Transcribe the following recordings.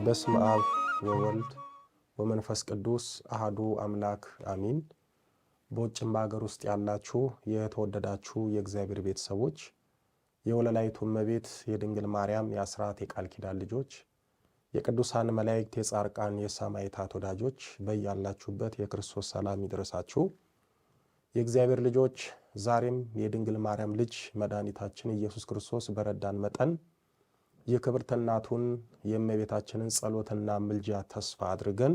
በስመ አብ ወወልድ ወመንፈስ ቅዱስ አሐዱ አምላክ አሚን። በውጭም በአገር ውስጥ ያላችሁ የተወደዳችሁ የእግዚአብሔር ቤተሰቦች፣ የወለላይቱ እመቤት የድንግል ማርያም የአስራት የቃል ኪዳን ልጆች፣ የቅዱሳን መላእክት የጻድቃን የሰማዕታት ወዳጆች በያላችሁበት የክርስቶስ ሰላም ይድረሳችሁ። የእግዚአብሔር ልጆች፣ ዛሬም የድንግል ማርያም ልጅ መድኃኒታችን ኢየሱስ ክርስቶስ በረዳን መጠን የክብርት እናቱን የእመቤታችንን ጸሎትና ምልጃ ተስፋ አድርገን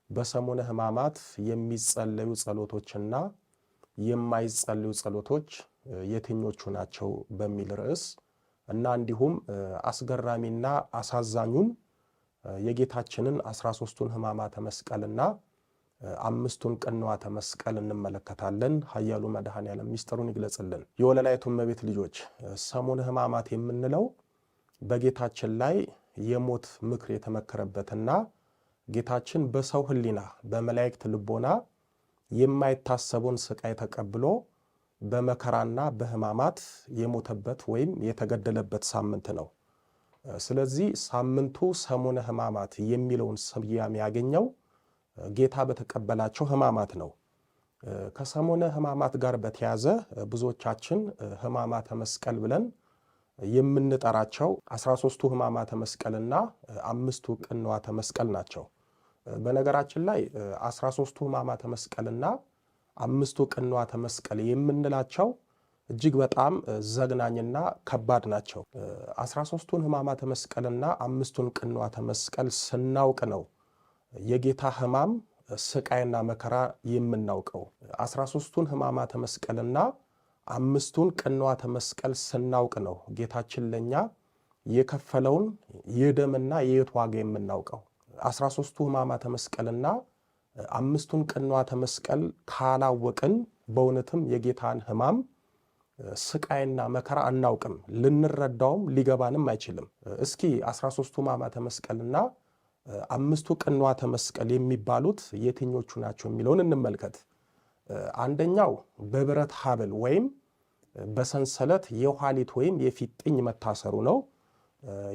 በሰሙነ ሕማማት የሚጸለዩ ጸሎቶችና የማይጸለዩ ጸሎቶች የትኞቹ ናቸው በሚል ርዕስ እና እንዲሁም አስገራሚና አሳዛኙን የጌታችንን 13ቱን ሕማማተ መስቀልና 5ቱን ቅንዋተ መስቀል እንመለከታለን። ኃያሉ መድኃኔዓለም ምስጢሩን ይግለጽልን። የወለላይቱ እመቤት ልጆች፣ ሰሙነ ሕማማት የምንለው በጌታችን ላይ የሞት ምክር የተመከረበትና ጌታችን በሰው ሕሊና በመላእክት ልቦና የማይታሰቡን ስቃይ ተቀብሎ በመከራና በሕማማት የሞተበት ወይም የተገደለበት ሳምንት ነው። ስለዚህ ሳምንቱ ሰሙነ ሕማማት የሚለውን ስያሜ ያገኘው ጌታ በተቀበላቸው ሕማማት ነው። ከሰሙነ ሕማማት ጋር በተያያዘ ብዙዎቻችን ሕማማተ መስቀል ብለን የምንጠራቸው 13ቱ ሕማማተ መስቀልና 5ቱ ቅንዋተ መስቀል ናቸው። በነገራችን ላይ 13ቱ ሕማማተ መስቀልና 5ቱ ቅንዋተ መስቀል የምንላቸው እጅግ በጣም ዘግናኝና ከባድ ናቸው። 13ቱን ሕማማተ መስቀልና 5ቱን ቅንዋተ መስቀል ስናውቅ ነው የጌታ ሕማም ስቃይና መከራ የምናውቀው። 13ቱን ሕማማተ መስቀልና 5ቱን ቅንዋተ መስቀል ስናውቅ ነው ጌታችን ለኛ የከፈለውን የደምና የሕይወት ዋጋ የምናውቀው። 13ቱ ሕማማተ መስቀልና 5ቱን ቅንዋተ መስቀል ካላወቅን በእውነትም የጌታን ሕማም ስቃይና መከራ አናውቅም፣ ልንረዳውም ሊገባንም አይችልም። እስኪ 13ቱ ሕማማተ መስቀልና 5ቱ ቅንዋተ መስቀል የሚባሉት የትኞቹ ናቸው የሚለውን እንመልከት። አንደኛው በብረት ሐብል ወይም በሰንሰለት የኋሊት ወይም የፊጥኝ መታሰሩ ነው።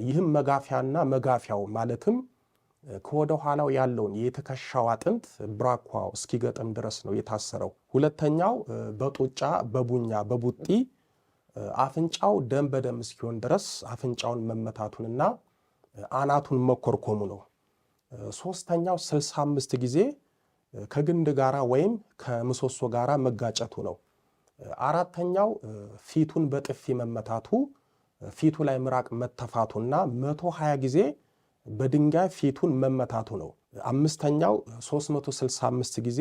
ይህም መጋፊያና መጋፊያው ማለትም ከወደ ኋላው ያለውን የትከሻው አጥንት ብራኳው እስኪገጥም ድረስ ነው የታሰረው። ሁለተኛው በጡጫ በቡኛ በቡጢ አፍንጫው ደም በደም እስኪሆን ድረስ አፍንጫውን መመታቱንና አናቱን መኮርኮሙ ነው። ሶስተኛው 65 ጊዜ ከግንድ ጋራ ወይም ከምሰሶ ጋራ መጋጨቱ ነው። አራተኛው ፊቱን በጥፊ መመታቱ፣ ፊቱ ላይ ምራቅ መተፋቱና 120 ጊዜ በድንጋይ ፊቱን መመታቱ ነው። አምስተኛው 365 ጊዜ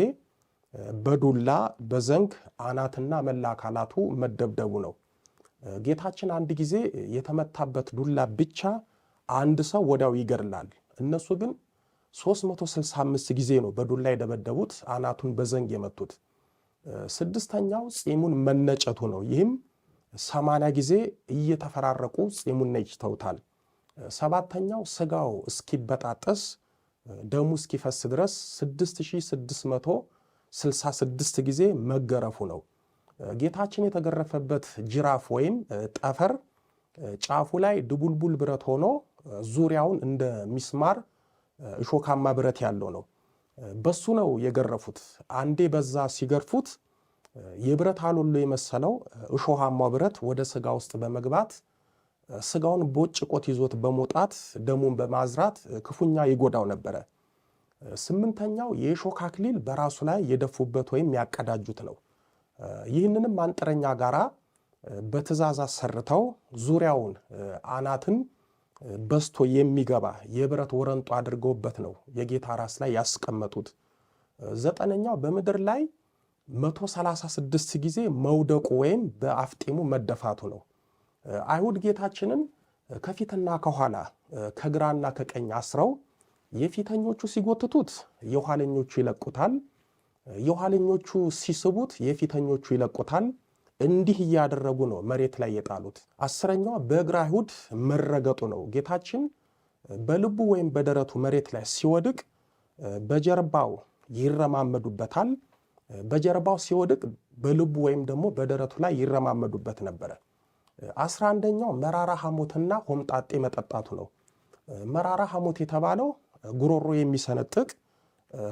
በዱላ በዘንግ አናትና መላ አካላቱ መደብደቡ ነው። ጌታችን አንድ ጊዜ የተመታበት ዱላ ብቻ አንድ ሰው ወዲያው ይገድላል። እነሱ ግን 365 ጊዜ ነው በዱላ የደበደቡት፣ አናቱን በዘንግ የመቱት። ስድስተኛው ጺሙን መነጨቱ ነው። ይህም 80 ጊዜ እየተፈራረቁ ጺሙን ነጭተውታል። ሰባተኛው ስጋው እስኪበጣጠስ ደሙ እስኪፈስ ድረስ 6666 ጊዜ መገረፉ ነው። ጌታችን የተገረፈበት ጅራፍ ወይም ጠፈር ጫፉ ላይ ድቡልቡል ብረት ሆኖ ዙሪያውን እንደ ሚስማር እሾካማ ብረት ያለው ነው። በሱ ነው የገረፉት። አንዴ በዛ ሲገርፉት የብረት አሎሎ የመሰለው እሾሃማው ብረት ወደ ስጋ ውስጥ በመግባት ስጋውን ቦጭቆት ይዞት በመውጣት ደሙን በማዝራት ክፉኛ ይጎዳው ነበረ። ስምንተኛው የእሾህ አክሊል በራሱ ላይ የደፉበት ወይም ያቀዳጁት ነው። ይህንንም አንጥረኛ ጋራ በትእዛዝ አሰርተው ዙሪያውን አናትን በስቶ የሚገባ የብረት ወረንጦ አድርገውበት ነው የጌታ ራስ ላይ ያስቀመጡት። ዘጠነኛው በምድር ላይ 136 ጊዜ መውደቁ ወይም በአፍጢሙ መደፋቱ ነው። አይሁድ ጌታችንን ከፊትና ከኋላ ከግራና ከቀኝ አስረው የፊተኞቹ ሲጎትቱት የኋለኞቹ ይለቁታል፣ የኋለኞቹ ሲስቡት የፊተኞቹ ይለቁታል። እንዲህ እያደረጉ ነው መሬት ላይ የጣሉት። 10ኛው በእግረ አይሁድ መረገጡ ነው። ጌታችን በልቡ ወይም በደረቱ መሬት ላይ ሲወድቅ በጀርባው ይረማመዱበታል። በጀርባው ሲወድቅ በልቡ ወይም ደግሞ በደረቱ ላይ ይረማመዱበት ነበረ። 11ኛው መራራ ሐሞትና ሆምጣጤ መጠጣቱ ነው። መራራ ሐሞት የተባለው ጉሮሮ የሚሰነጥቅ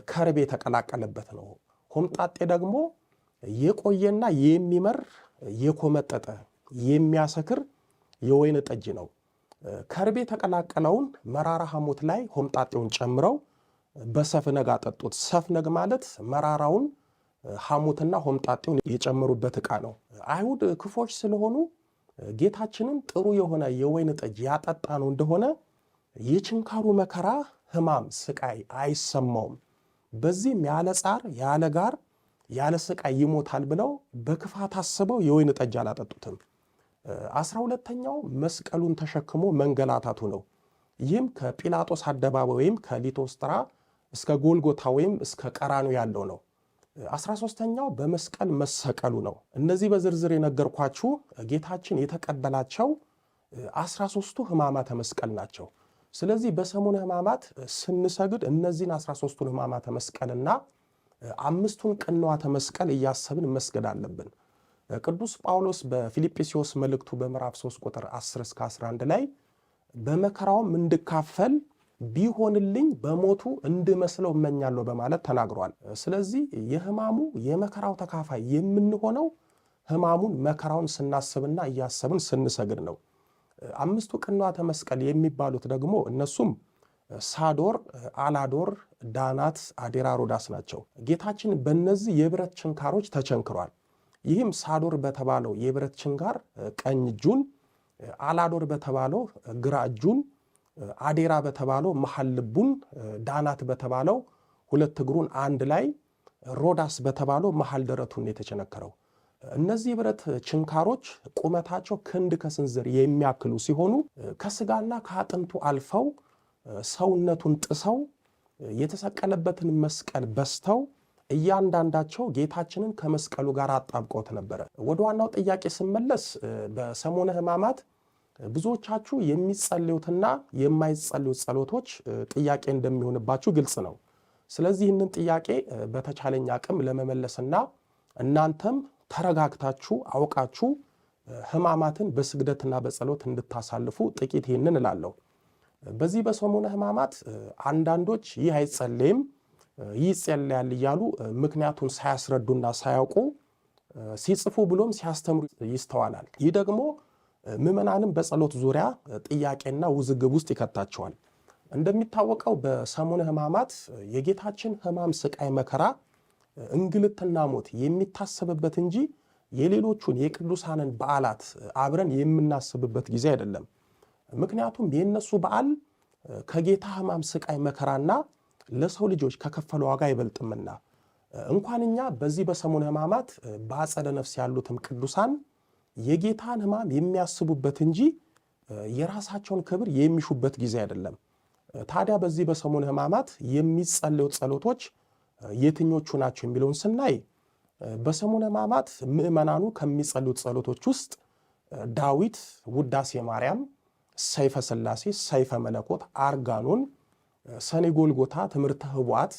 ከርቤ የተቀላቀለበት ነው። ሆምጣጤ ደግሞ የቆየና የሚመር የኮመጠጠ የሚያሰክር የወይን ጠጅ ነው። ከርቤ የተቀላቀለውን መራራ ሐሞት ላይ ሆምጣጤውን ጨምረው በሰፍነግ አጠጡት። ሰፍነግ ማለት መራራውን ሐሞትና ሆምጣጤውን የጨመሩበት ዕቃ ነው። አይሁድ ክፎች ስለሆኑ ጌታችንን ጥሩ የሆነ የወይን ጠጅ ያጠጣ ነው እንደሆነ የችንካሩ መከራ፣ ሕማም፣ ስቃይ አይሰማውም። በዚህም ያለ ጻር ያለ ጋር ያለ ስቃይ ይሞታል ብለው በክፋት አስበው የወይን ጠጅ አላጠጡትም። 12ኛው መስቀሉን ተሸክሞ መንገላታቱ ነው። ይህም ከጲላጦስ አደባባይ ወይም ከሊቶስጥራ እስከ ጎልጎታ ወይም እስከ ቀራንዮ ያለው ነው። 13ኛው በመስቀል መሰቀሉ ነው። እነዚህ በዝርዝር የነገርኳችሁ ጌታችን የተቀበላቸው 13ቱ ሕማማተ መስቀል ናቸው። ስለዚህ በሰሙነ ሕማማት ስንሰግድ እነዚህን 13ቱን ሕማማተ መስቀልና 5ቱን ቅንዋተ መስቀል እያሰብን መስገድ አለብን። ቅዱስ ጳውሎስ በፊልጵስዩስ መልእክቱ በምዕራፍ 3 ቁጥር 10 እስከ 11 ላይ በመከራውም እንድካፈል ቢሆንልኝ በሞቱ እንድመስለው እመኛለሁ በማለት ተናግሯል። ስለዚህ የሕማሙ የመከራው ተካፋይ የምንሆነው ሕማሙን መከራውን ስናስብና እያሰብን ስንሰግድ ነው። 5ቱ ቅንዋተ መስቀል የሚባሉት ደግሞ እነሱም ሳዶር፣ አላዶር፣ ዳናት፣ አዴራ፣ ሮዳስ ናቸው። ጌታችን በእነዚህ የብረት ችንካሮች ተቸንክሯል። ይህም ሳዶር በተባለው የብረት ችንካር ቀኝ እጁን፣ አላዶር በተባለው ግራ እጁን፣ አዴራ በተባለው መሃል ልቡን፣ ዳናት በተባለው ሁለት እግሩን አንድ ላይ፣ ሮዳስ በተባለው መሃል ደረቱን የተቸነከረው። እነዚህ የብረት ችንካሮች ቁመታቸው ክንድ ከስንዝር የሚያክሉ ሲሆኑ ከስጋና ከአጥንቱ አልፈው ሰውነቱን ጥሰው የተሰቀለበትን መስቀል በስተው እያንዳንዳቸው ጌታችንን ከመስቀሉ ጋር አጣብቀውት ነበረ። ወደ ዋናው ጥያቄ ስመለስ በሰሙነ ሕማማት ብዙዎቻችሁ የሚጸልዩትና የማይጸልዩት ጸሎቶች ጥያቄ እንደሚሆንባችሁ ግልጽ ነው። ስለዚህ ይህንን ጥያቄ በተቻለኝ አቅም ለመመለስና እናንተም ተረጋግታችሁ አውቃችሁ ሕማማትን በስግደትና በጸሎት እንድታሳልፉ ጥቂት ይህንን እላለሁ። በዚህ በሰሙነ ሕማማት አንዳንዶች ይህ አይጸለይም ይህ ይጸለያል እያሉ ምክንያቱን ሳያስረዱና ሳያውቁ ሲጽፉ ብሎም ሲያስተምሩ ይስተዋላል። ይህ ደግሞ ምዕመናንም በጸሎት ዙሪያ ጥያቄና ውዝግብ ውስጥ ይከታቸዋል። እንደሚታወቀው በሰሙነ ሕማማት የጌታችን ሕማም፣ ስቃይ፣ መከራ፣ እንግልትና ሞት የሚታሰብበት እንጂ የሌሎቹን የቅዱሳንን በዓላት አብረን የምናስብበት ጊዜ አይደለም። ምክንያቱም የእነሱ በዓል ከጌታ ሕማም፣ ስቃይ፣ መከራና ለሰው ልጆች ከከፈለ ዋጋ አይበልጥምና እንኳን እኛ በዚህ በሰሙነ ሕማማት በአጸደ ነፍስ ያሉትም ቅዱሳን የጌታን ሕማም የሚያስቡበት እንጂ የራሳቸውን ክብር የሚሹበት ጊዜ አይደለም። ታዲያ በዚህ በሰሙነ ሕማማት የሚጸለዩት ጸሎቶች የትኞቹ ናቸው የሚለውን ስናይ በሰሙነ ሕማማት ምዕመናኑ ከሚጸልዩት ጸሎቶች ውስጥ ዳዊት ውዳሴ ማርያም፣ ሰይፈ ሥላሴ፣ ሰይፈ መለኮት፣ አርጋኖን፣ ሰኔ ጎልጎታ፣ ትምህርተ ኅቡዓት፣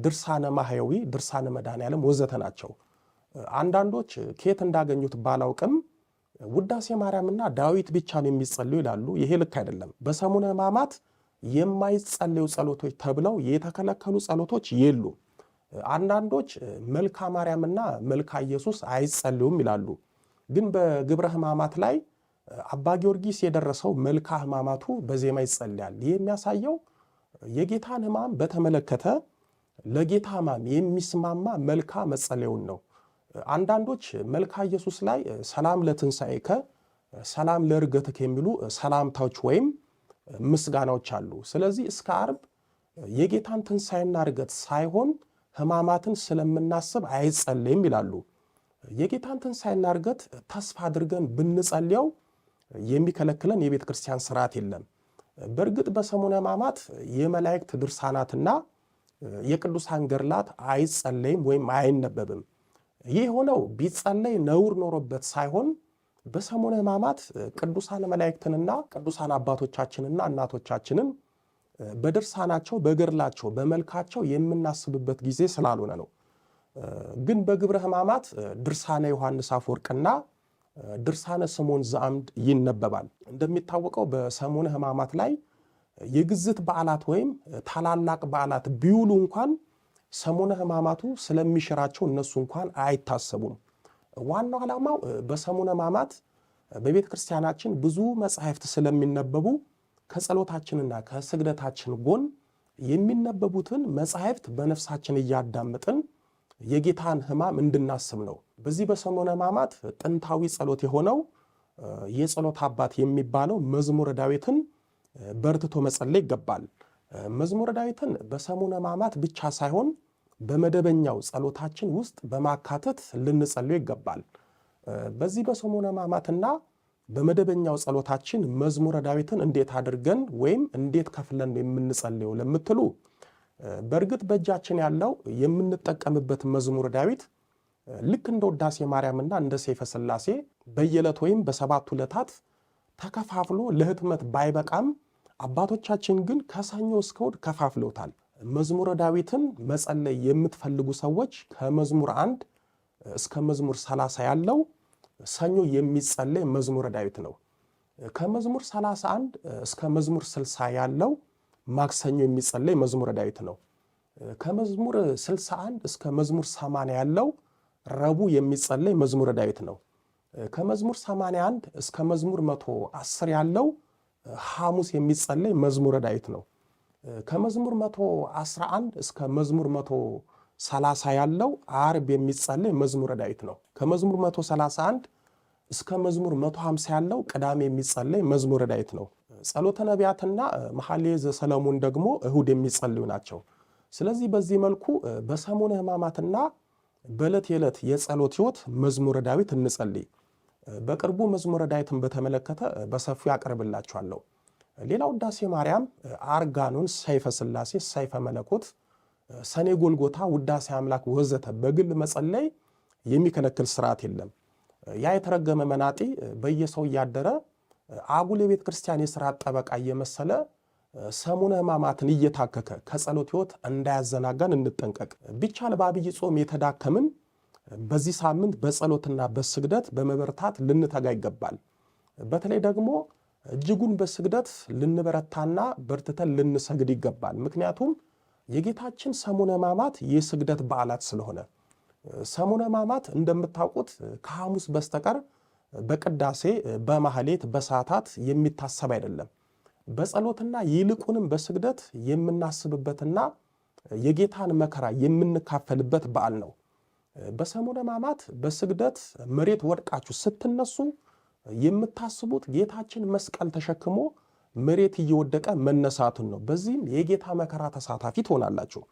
ድርሳነ ማህየዊ፣ ድርሳነ መድኃኔዓለም ወዘተ ናቸው። አንዳንዶች ከየት እንዳገኙት ባላውቅም ውዳሴ ማርያምና ዳዊት ብቻ ነው የሚጸልዩ ይላሉ። ይሄ ልክ አይደለም። በሰሙነ ሕማማት የማይጸለዩ ጸሎቶች ተብለው የተከለከሉ ጸሎቶች የሉም። አንዳንዶች መልካ ማርያምና መልካ ኢየሱስ አይጸልዩም ይላሉ። ግን በግብረ ሕማማት ላይ አባ ጊዮርጊስ የደረሰው መልካ ሕማማቱ በዜማ ይጸልያል። ይህ የሚያሳየው የጌታን ሕማም በተመለከተ ለጌታ ሕማም የሚስማማ መልካ መጸለዩን ነው። አንዳንዶች መልካ ኢየሱስ ላይ ሰላም ለትንሣኤከ፣ ሰላም ለዕርገትከ የሚሉ ሰላምታዎች ወይም ምስጋናዎች አሉ። ስለዚህ እስከ ዓርብ የጌታን ትንሣኤና ዕርገት ሳይሆን ሕማማትን ስለምናስብ አይጸለይም ይላሉ። የጌታን ትንሣኤና ዕርገት ተስፋ አድርገን ብንጸልየው የሚከለክለን የቤተ ክርስቲያን ስርዓት የለም። በእርግጥ በሰሙነ ሕማማት የመላእክት ድርሳናትና የቅዱሳን ገድላት አይጸለይም ወይም አይነበብም። ይህ ሆነው ቢጸለይ ነውር ኖሮበት ሳይሆን በሰሙነ ሕማማት ቅዱሳን መላእክትንና ቅዱሳን አባቶቻችንና እናቶቻችንን በድርሳናቸው በገድላቸው በመልካቸው የምናስብበት ጊዜ ስላልሆነ ነው። ግን በግብረ ሕማማት ድርሳነ ዮሐንስ አፈወርቅና ድርሳነ ስምዖን ዘአምድ ይነበባል። እንደሚታወቀው በሰሙነ ሕማማት ላይ የግዝት በዓላት ወይም ታላላቅ በዓላት ቢውሉ እንኳን ሰሙነ ሕማማቱ ስለሚሽራቸው እነሱ እንኳን አይታሰቡም። ዋናው ዓላማው በሰሙነ ሕማማት በቤተ ክርስቲያናችን ብዙ መጻሕፍት ስለሚነበቡ ከጸሎታችንና ከስግደታችን ጎን የሚነበቡትን መጻሕፍት በነፍሳችን እያዳመጥን የጌታን ሕማም እንድናስብ ነው። በዚህ በሰሙነ ሕማማት ጥንታዊ ጸሎት የሆነው የጸሎት አባት የሚባለው መዝሙረ ዳዊትን በርትቶ መጸለይ ይገባል። መዝሙረ ዳዊትን በሰሙነ ሕማማት ብቻ ሳይሆን በመደበኛው ጸሎታችን ውስጥ በማካተት ልንጸልዩ ይገባል። በዚህ በሰሙነ ሕማማትና በመደበኛው ጸሎታችን መዝሙረ ዳዊትን እንዴት አድርገን ወይም እንዴት ከፍለን የምንጸልየው ለምትሉ በእርግጥ በእጃችን ያለው የምንጠቀምበት መዝሙረ ዳዊት ልክ እንደ ውዳሴ ማርያምና እንደ ሰይፈ ሥላሴ በየዕለት ወይም በሰባቱ ዕለታት ተከፋፍሎ ለህትመት ባይበቃም አባቶቻችን ግን ከሰኞ እስከ እሑድ ከፋፍለውታል። መዝሙረ ዳዊትን መጸለይ የምትፈልጉ ሰዎች ከመዝሙር 1 እስከ መዝሙር 30 ያለው ሰኞ የሚጸለይ መዝሙረ ዳዊት ነው። ከመዝሙር 31 እስከ መዝሙር 60 ያለው ማክሰኞ የሚጸለይ መዝሙረ ዳዊት ነው። ከመዝሙር 61 እስከ መዝሙር 80 ያለው ረቡዕ የሚጸለይ መዝሙረ ዳዊት ነው። ከመዝሙር 81 እስከ መዝሙር 110 ያለው ሐሙስ የሚጸለይ መዝሙረ ዳዊት ነው። ከመዝሙር 111 እስከ መዝሙር 130 ያለው ዓርብ የሚጸለይ መዝሙረ ዳዊት ነው። ከመዝሙር 131 እስከ መዝሙር 150 ያለው ቅዳሜ የሚጸለይ መዝሙረ ዳዊት ነው። ጸሎተ ነቢያትና መኃልየ ዘሰሎሞን ደግሞ እሁድ የሚጸልዩ ናቸው። ስለዚህ በዚህ መልኩ በሰሙነ ሕማማትና በዕለት የዕለት የጸሎት ሕይወት መዝሙረ ዳዊት እንጸልይ። በቅርቡ መዝሙረ ዳዊትን በተመለከተ በሰፊው ያቀርብላችኋለሁ። ሌላው ውዳሴ ማርያም፣ አርጋኖን፣ ሰይፈ ሥላሴ፣ ሰይፈ መለኮት፣ ሰኔ ጎልጎታ፣ ውዳሴ አምላክ ወዘተ በግል መጸለይ የሚከለክል ስርዓት የለም። ያ የተረገመ መናጢ በየሰው እያደረ አጉል የቤተ ክርስቲያን የሥርዓት ጠበቃ እየመሰለ ሰሙነ ሕማማትን እየታከከ ከጸሎት ሕይወት እንዳያዘናጋን እንጠንቀቅ። ቢቻል በአብይ ጾም የተዳከምን በዚህ ሳምንት በጸሎትና በስግደት በመበርታት ልንተጋ ይገባል። በተለይ ደግሞ እጅጉን በስግደት ልንበረታና በርትተን ልንሰግድ ይገባል። ምክንያቱም የጌታችን ሰሙነ ሕማማት የስግደት በዓላት ስለሆነ። ሰሙነ ሕማማት እንደምታውቁት ከሐሙስ በስተቀር በቅዳሴ በማህሌት በሰዓታት የሚታሰብ አይደለም። በጸሎትና ይልቁንም በስግደት የምናስብበትና የጌታን መከራ የምንካፈልበት በዓል ነው። በሰሙነ ሕማማት በስግደት መሬት ወድቃችሁ ስትነሱ የምታስቡት ጌታችን መስቀል ተሸክሞ መሬት እየወደቀ መነሳቱን ነው። በዚህም የጌታ መከራ ተሳታፊ ትሆናላችሁ።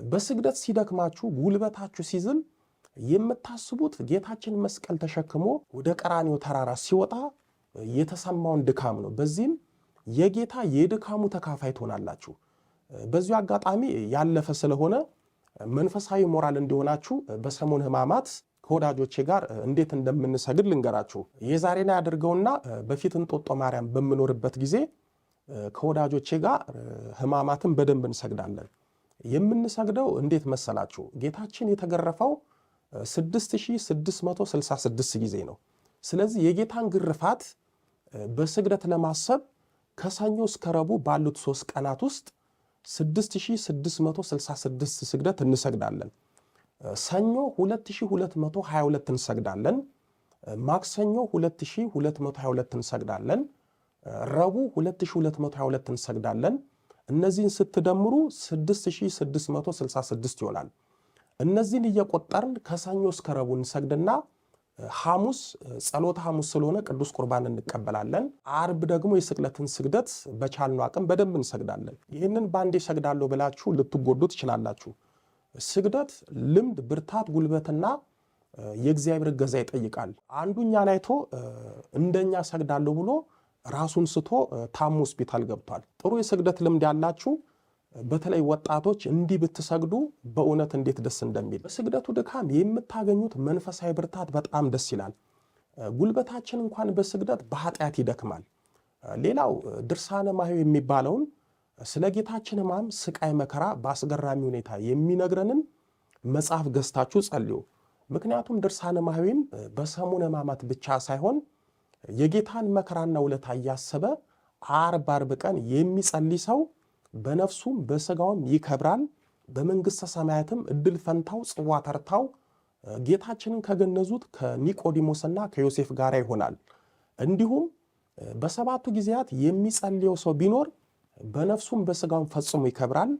በስግደት ሲደክማችሁ ጉልበታችሁ ሲዝል የምታስቡት ጌታችን መስቀል ተሸክሞ ወደ ቀራንዮ ተራራ ሲወጣ የተሰማውን ድካም ነው። በዚህም የጌታ የድካሙ ተካፋይ ትሆናላችሁ። በዚሁ አጋጣሚ ያለፈ ስለሆነ መንፈሳዊ ሞራል እንዲሆናችሁ በሰሙነ ሕማማት ከወዳጆቼ ጋር እንዴት እንደምንሰግድ ልንገራችሁ። የዛሬና ያድርገውና በፊት እንጦጦ ማርያም በምኖርበት ጊዜ ከወዳጆቼ ጋር ሕማማትን በደንብ እንሰግዳለን። የምንሰግደው እንዴት መሰላችሁ? ጌታችን የተገረፈው 6666 ጊዜ ነው። ስለዚህ የጌታን ግርፋት በስግደት ለማሰብ ከሰኞ እስከ ረቡዕ ባሉት 3 ቀናት ውስጥ 6666 ስግደት እንሰግዳለን። ሰኞ 2222 እንሰግዳለን። ማክሰኞ 2222 እንሰግዳለን። ረቡዕ 2222 እንሰግዳለን። እነዚህን ስትደምሩ 6666 ይሆናል። እነዚህን እየቆጠርን ከሰኞ እስከ ረቡዕ እንሰግድና ሐሙስ ጸሎተ ሐሙስ ስለሆነ ቅዱስ ቁርባን እንቀበላለን። ዓርብ ደግሞ የስቅለትን ስግደት በቻልነው አቅም በደንብ እንሰግዳለን። ይህንን ባንዴ ሰግዳለሁ ብላችሁ ልትጎዱ ትችላላችሁ። ስግደት ልምድ፣ ብርታት፣ ጉልበትና የእግዚአብሔር እገዛ ይጠይቃል። አንዱ እኛን አይቶ እንደኛ ሰግዳለሁ ብሎ ራሱን ስቶ ታሞ ሆስፒታል ገብቷል። ጥሩ የስግደት ልምድ ያላችሁ በተለይ ወጣቶች እንዲህ ብትሰግዱ በእውነት እንዴት ደስ እንደሚል። በስግደቱ ድካም የምታገኙት መንፈሳዊ ብርታት በጣም ደስ ይላል። ጉልበታችን እንኳን በስግደት በኃጢአት ይደክማል። ሌላው ድርሳነ ማኅየው የሚባለውን ስለ ጌታችን ሕማም፣ ስቃይ፣ መከራ በአስገራሚ ሁኔታ የሚነግረንን መጽሐፍ ገዝታችሁ ጸልዩ። ምክንያቱም ድርሳነ ማኅየውን በሰሙነ ሕማማት ብቻ ሳይሆን የጌታን መከራና ውለታ እያሰበ አርብ ቀን የሚጸልይ ሰው በነፍሱም በሥጋውም ይከብራል። በመንግሥተ ሰማያትም ዕድል ፈንታው ጽዋ ተርታው ጌታችንን ከገነዙት ከኒቆዲሞስና ከዮሴፍ ጋር ይሆናል። እንዲሁም በሰባቱ ጊዜያት የሚጸልየው ሰው ቢኖር በነፍሱም በሥጋውም ፈጽሞ ይከብራል።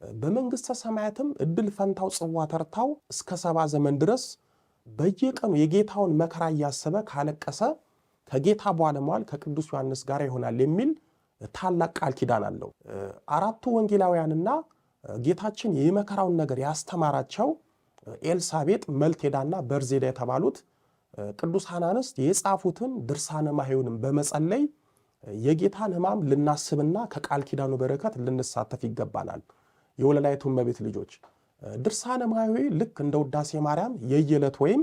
በመንግሥተ ሰማያትም ዕድል ፈንታው ጽዋ ተርታው እስከ 70 ዘመን ድረስ በየቀኑ የጌታውን መከራ እያሰበ ካለቀሰ ከጌታ ባለሟል ከቅዱስ ዮሐንስ ጋር ይሆናል የሚል ታላቅ ቃል ኪዳን አለው። አራቱ ወንጌላውያንና ጌታችን የመከራውን ነገር ያስተማራቸው ኤልሳቤጥ፣ መልቴዳና በርዜዳ የተባሉት ቅዱሳን አንስት የጻፉትን ድርሳነ ማኅየውንም በመጸለይ የጌታን ሕማም ልናስብና ከቃል ኪዳኑ በረከት ልንሳተፍ ይገባናል። የወለላይቱ እመቤት ልጆች ድርሳነ ማኅየው ልክ እንደ ውዳሴ ማርያም የየዕለት ወይም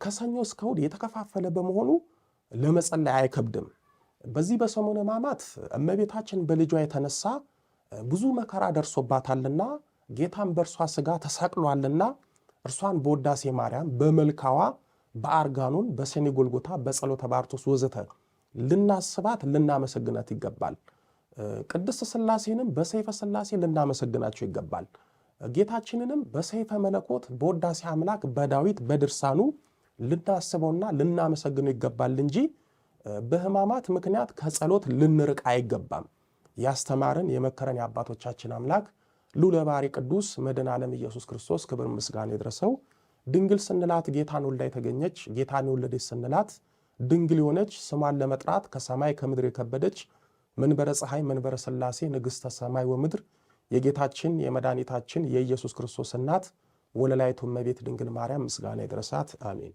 ከሰኞ እስከ እሑድ የተከፋፈለ በመሆኑ ለመጸለይ አይከብድም። በዚህ በሰሙነ ሕማማት እመቤታችን በልጇ የተነሳ ብዙ መከራ ደርሶባታልና ጌታም በእርሷ ሥጋ ተሰቅሏልና እርሷን በውዳሴ ማርያም፣ በመልካዋ፣ በአርጋኑን፣ በሰኔ ጎልጎታ፣ በጸሎተ ባርቶስ ወዘተ ልናስባት ልናመሰግናት ይገባል። ቅድስት ሥላሴንም በሰይፈ ሥላሴ ልናመሰግናቸው ይገባል። ጌታችንንም በሰይፈ መለኮት በውዳሴ አምላክ በዳዊት በድርሳኑ ልናስበውና ልናመሰግነው ይገባል እንጂ በሕማማት ምክንያት ከጸሎት ልንርቅ አይገባም። ያስተማረን የመከረን የአባቶቻችን አምላክ ልዑለ ባሕርይ ቅዱስ መድኃኔ ዓለም ኢየሱስ ክርስቶስ ክብር ምስጋና ይድረሰው። ድንግል ስንላት ጌታን ወልዳ የተገኘች፣ ጌታን የወለደች ስንላት ድንግል የሆነች፣ ስሟን ለመጥራት ከሰማይ ከምድር የከበደች መንበረ ፀሐይ መንበረ ሥላሴ ንግሥተ ሰማይ ወምድር የጌታችን የመድኃኒታችን የኢየሱስ ክርስቶስ እናት ወለላይቱ እመቤት ድንግል ማርያም ምስጋና ይድረሳት። አሜን።